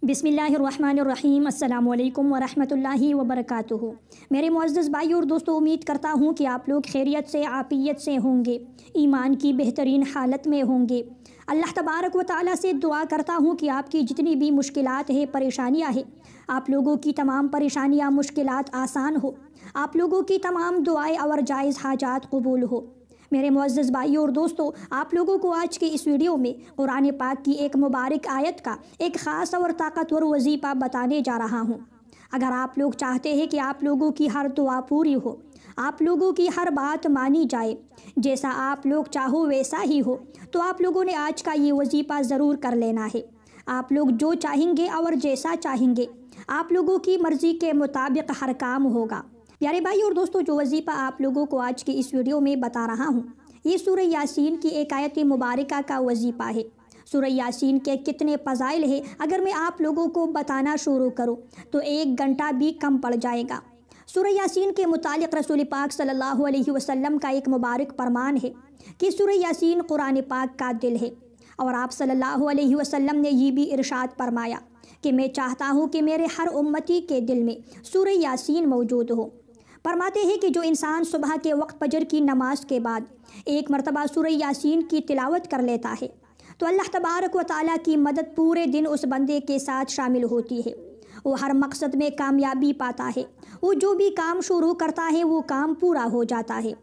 बिस्मिल्लाहिर्रहमानिर्रहीम। अस्सलामु अलैकुम वरहमतुल्लाहि वबरकातुहू। मेरे मुअज़्ज़ज़ भाई और दोस्तों, उम्मीद करता हूँ कि आप लोग खैरियत से आफ़ियत से होंगे, ईमान की बेहतरीन हालत में होंगे। अल्लाह तबारक व तआला से दुआ करता हूँ कि आपकी जितनी भी मुश्किलात है, परेशानियाँ हैं, आप लोगों की तमाम परेशानियाँ मुश्किलात आसान हो, आप लोगों की तमाम दुआएँ और जायज़ हाजात कबूल हो। मेरे मुअज़्ज़ज़ भाई और दोस्तों, आप लोगों को आज के इस वीडियो में कुरान पाक की एक मुबारक आयत का एक ख़ास और ताकतवर वजीफ़ा बताने जा रहा हूँ। अगर आप लोग चाहते हैं कि आप लोगों की हर दुआ पूरी हो, आप लोगों की हर बात मानी जाए, जैसा आप लोग चाहो वैसा ही हो, तो आप लोगों ने आज का ये वजीफ़ा ज़रूर कर लेना है। आप लोग जो चाहेंगे और जैसा चाहेंगे, आप लोगों की मर्ज़ी के मुताबिक हर काम होगा। प्यारे भाई और दोस्तों, जो वजीफ़ा आप लोगों को आज की इस वीडियो में बता रहा हूँ, ये सूरह यासीन की एक आयत मुबारका का वजीफ़ा है। सूरह यासीन के कितने फ़ज़ाइल हैं, अगर मैं आप लोगों को बताना शुरू करूँ तो 1 घंटा भी कम पड़ जाएगा। सूरह यासीन के मुतालिक रसूल पाक सल्लल्लाहु अलैहि वसल्लम का एक मुबारक फरमान है कि सूरह यासीन कुरान पाक का दिल है, और आप सल्लल्लाहु अलैहि वसल्लम ने ये भी इरशाद फरमाया कि मैं चाहता हूँ कि मेरे हर उम्मती के दिल में सूरह यासीन मौजूद हो। फरमाते हैं कि जो इंसान सुबह के वक्त फजर की नमाज के बाद एक मरतबा सूरह यासीन की तिलावत कर लेता है, तो अल्लाह तबारक व तआला की मदद पूरे दिन उस बंदे के साथ शामिल होती है। वो हर मकसद में कामयाबी पाता है, वो जो भी काम शुरू करता है वो काम पूरा हो जाता है।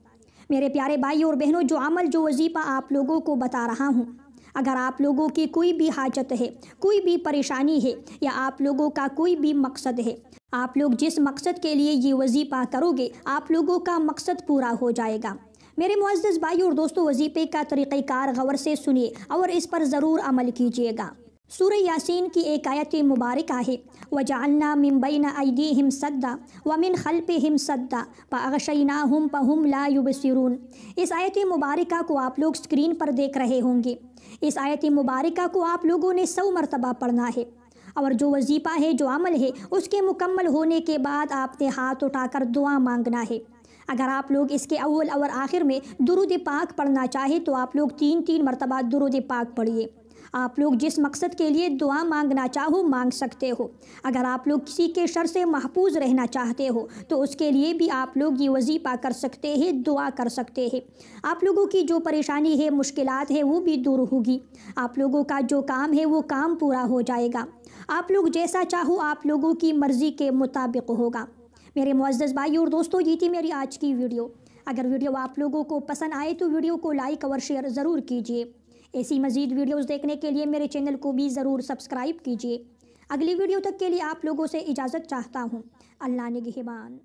मेरे प्यारे भाई और बहनों, जो अमल, जो वजीफ़ा आप लोगों को बता रहा हूँ, अगर आप लोगों की कोई भी हाजत है, कोई भी परेशानी है, या आप लोगों का कोई भी मकसद है, आप लोग जिस मकसद के लिए ये वजीफ़ा करोगे, आप लोगों का मकसद पूरा हो जाएगा। मेरे मुअज़्ज़ज़ भाई और दोस्तों, वजीफ़े का तरीक़ाकार गौर से सुनिए और इस पर ज़रूर अमल कीजिएगा। सूरह यासीन की एक आयत मुबारका है, वजअलना मिन बैन अयदीहिम सद्दा व मिन खल्फिहिम सद्दा फअग़शयनाहुम फहुम ला युबसिरून। इस आयत मुबारका को आप लोग स्क्रीन पर देख रहे होंगे। इस आयत मुबारका को आप लोगों ने 100 मरतबा पढ़ना है, और जो वजीफ़ा है, जो अमल है, उसके मुकम्मल होने के बाद आपने हाथ उठाकर दुआ मांगना है। अगर आप लोग इसके अव्वल और आखिर में दुरूद पाक पढ़ना चाहे तो आप लोग 3-3 मरतबा दुरूद पाक पढ़िए। आप लोग जिस मकसद के लिए दुआ मांगना चाहो मांग सकते हो। अगर आप लोग किसी के शर से महफूज रहना चाहते हो तो उसके लिए भी आप लोग ये वजीफ़ा कर सकते हैं, दुआ कर सकते हैं। आप लोगों की जो परेशानी है, मुश्किलात है, वो भी दूर होगी। आप लोगों का जो काम है वो काम पूरा हो जाएगा। आप लोग जैसा चाहो आप लोगों की मर्ज़ी के मुताबिक होगा। मेरे मुअज़्ज़ज़ भाई और दोस्तों, ये थी मेरी आज की वीडियो। अगर वीडियो आप लोगों को पसंद आए तो वीडियो को लाइक और शेयर ज़रूर कीजिए। ऐसी मज़ीद वीडियोज़ देखने के लिए मेरे चैनल को भी ज़रूर सब्सक्राइब कीजिए। अगली वीडियो तक के लिए आप लोगों से इजाज़त चाहता हूँ। अल्लाह निगहबान।